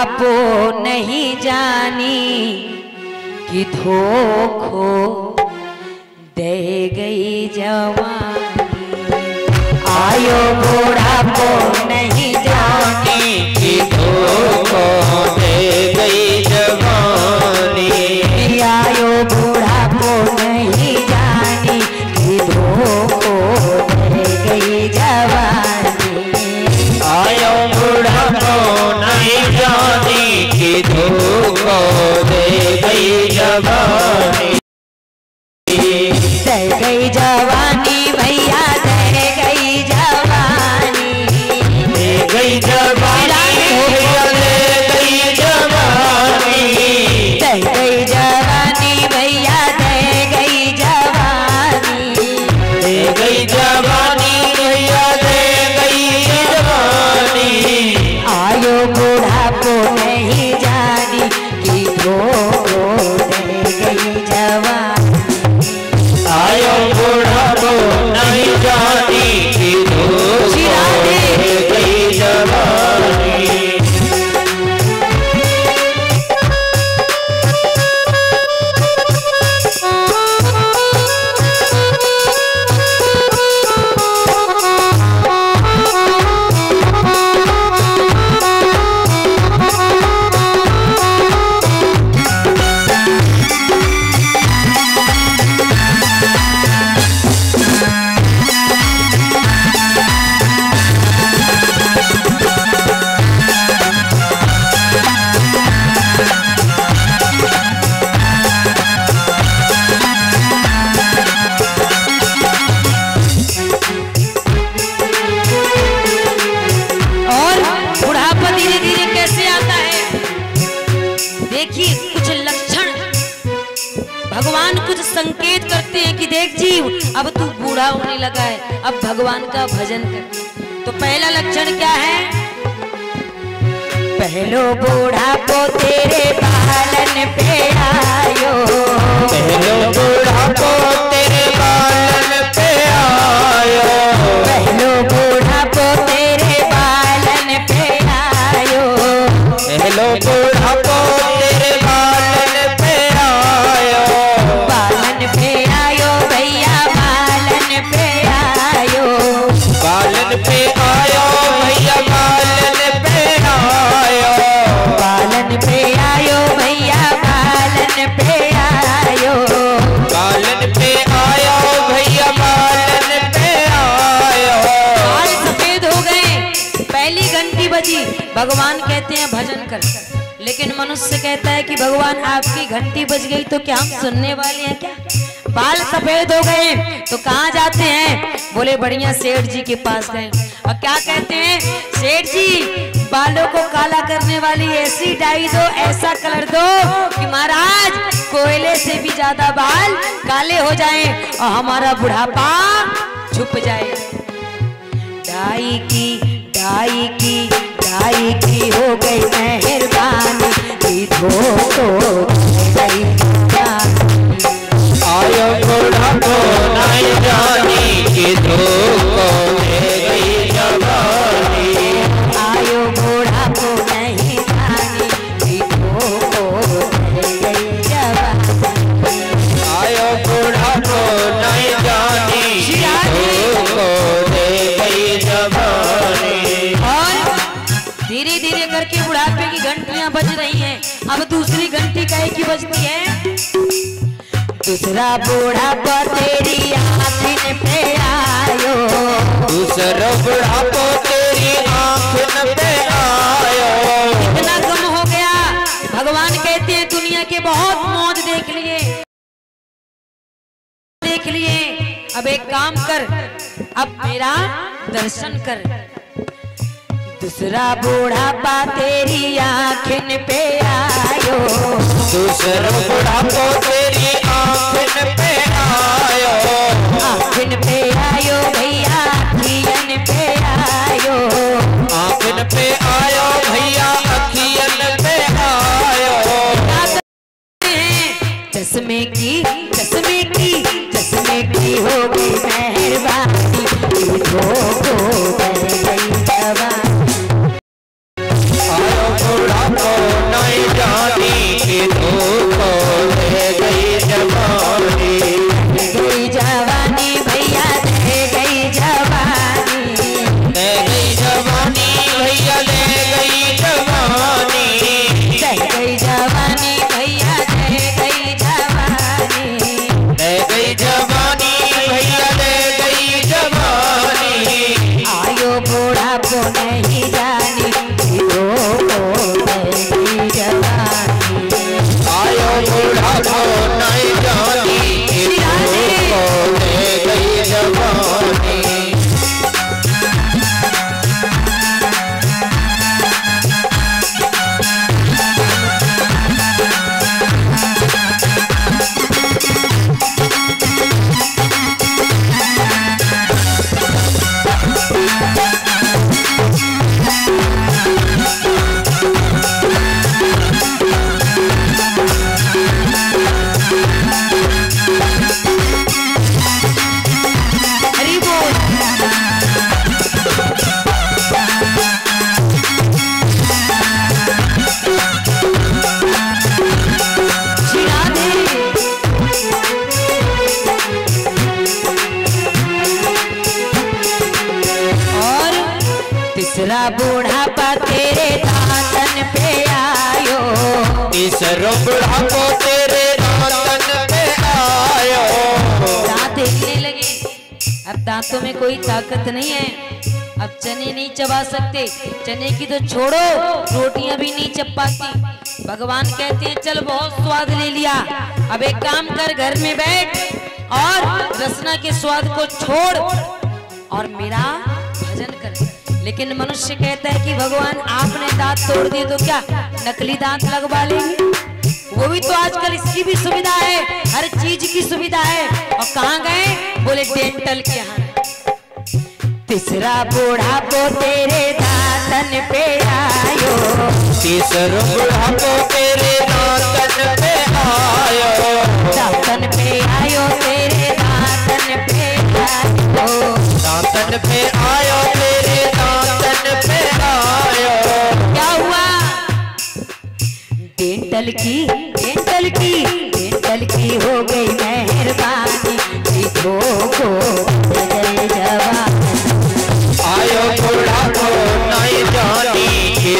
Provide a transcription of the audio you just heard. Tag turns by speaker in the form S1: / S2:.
S1: बुढ़ापो नहीं जानी कि धोखो दे गई जवानी। आयो बुढ़ापो नहीं जानी कि धोखो दे गई जवानी। आयो बुढ़ापो नहीं जानी कि धोखो दे गई जवानी।
S2: आयो बुढ़ापो नहीं जानी कि धोखो दे गई जवानी।
S1: दे गई जवानी भैया दे गई जवानी।
S2: दे गई जवानी भैया दे गई जवानी।
S1: दे गई जवानी भैया दे गई जवानी।
S2: दे गई जवानी भैया दे गई जवानी।
S1: आयो बुढ़ापो नहीं जानी कि धोखो दे गई जवानी।
S2: आयो बुढ़ापो नहीं जानी कि धोखो दे गई जवानी।
S1: भगवान कुछ संकेत करते हैं कि देख जीव अब तू बूढ़ा होने लगा है, अब भगवान का भजन कर। तो पहला लक्षण क्या है? पहलो बूढ़ापो तेरे पालन पे आयो।
S2: पहलो बूढ़ापो तेरे पालन पे आयो।
S1: पहलो बूढ़ापो तेरे पालन पे आयो।
S2: पहलो बूढ़ापो तेरे पालन पे आयो।
S1: पालन पे आयो भैया पालन पे आयो।
S2: पालन पे आयो भैया पालन पे आयो।
S1: पालन पे आयो भैया पालन पे आयो।
S2: पालन पे आयो भैया पालन पे आयो।
S1: बाल सफेद हो गए, पहली घंटी बजी, भगवान कहते हैं भजन कर। लेकिन मनुष्य कहता है कि भगवान आपकी घंटी बज गई तो क्या हम सुनने वाले हैं क्या? बाल सफेद हो गए तो कहाँ जाते हैं? बोले बढ़िया सेठ जी के पास गए। और क्या कहते हैं? सेठ जी बालों को काला करने वाली ऐसी डाई दो, ऐसा कलर दो कि महाराज कोयले से भी ज्यादा बाल काले हो जाएं और हमारा बुढ़ापा छुप जाए। डाई की डाई की डाई की हो गई मेहरबानी, धोखो गई जानी।
S2: आयो बुढ़ापो नहीं जानी कि धोखो दे गई जवानी।
S1: आयो बुढ़ापो नहीं जानी कि धोखो दे गई जवानी।
S2: आयो बुढ़ापो नहीं जानी कि धोखो दे गई जवानी।
S1: और धीरे धीरे करके बुढ़ापे की घंटियां बज रही हैं। अब दूसरी घंटी काहे की बजती है? दूसरा बुढ़ापा तेरी आँखिन पे आयो।
S2: दूसरा बुढ़ापो तेरी आँखिन पे आयो।
S1: इतना कम हो गया, भगवान कहते हैं दुनिया के बहुत मौज देख लिए देख लिए, अब एक काम कर, अब मेरा दर्शन कर। दूसरा बुढ़ापा तेरी आँखिन पे आयो।
S2: दूसरा बुढ़ापो तेरी आँखिन पे आयो।
S1: आँखिन पे आयो भैया अखियन पे आयो।
S2: आँखिन पे आयो भैया अखियन पे आयो।
S1: चश्मे की हो गई मेहरबानी, धोखो दे गई जवानी।
S2: आयो बुढ़ापो
S1: बुढ़ापा तेरे दातन पे आयो,
S2: तीसरा बुढ़ापा तेरे दातन पे आयो।
S1: दांत हिलने लगे, अब दांतों में कोई ताकत नहीं है, अब चने नहीं चबा सकते, चने की तो छोड़ो रोटियां भी नहीं चब पाती। भगवान कहते हैं चल बहुत स्वाद ले लिया, अब एक काम कर, घर में बैठ और रसना के स्वाद को छोड़ और मेरा भजन कर। लेकिन मनुष्य कहता है कि भगवान आपने दांत तोड़ दिए तो क्या नकली दांत लगवा लेंगे? वो भी तो आजकल इसकी भी सुविधा है, हर चीज की सुविधा है। और कहाँ गए? बोले डेंटल के यहाँ। तीसरा बुढ़ापो तेरे दातन पे आयो,
S2: तीसरा बुढ़ापा तेरे दातन पे आयो,
S1: दातन पे आयो तेरे दातन पे आयो,
S2: दातन पे आयो तेरे दातन पे आयो।
S1: क्या हुआ? डेंटल की हो गई मेहरबानी, सीखो को जय जवान।
S2: आयो बुढ़ापो नहीं जानी कि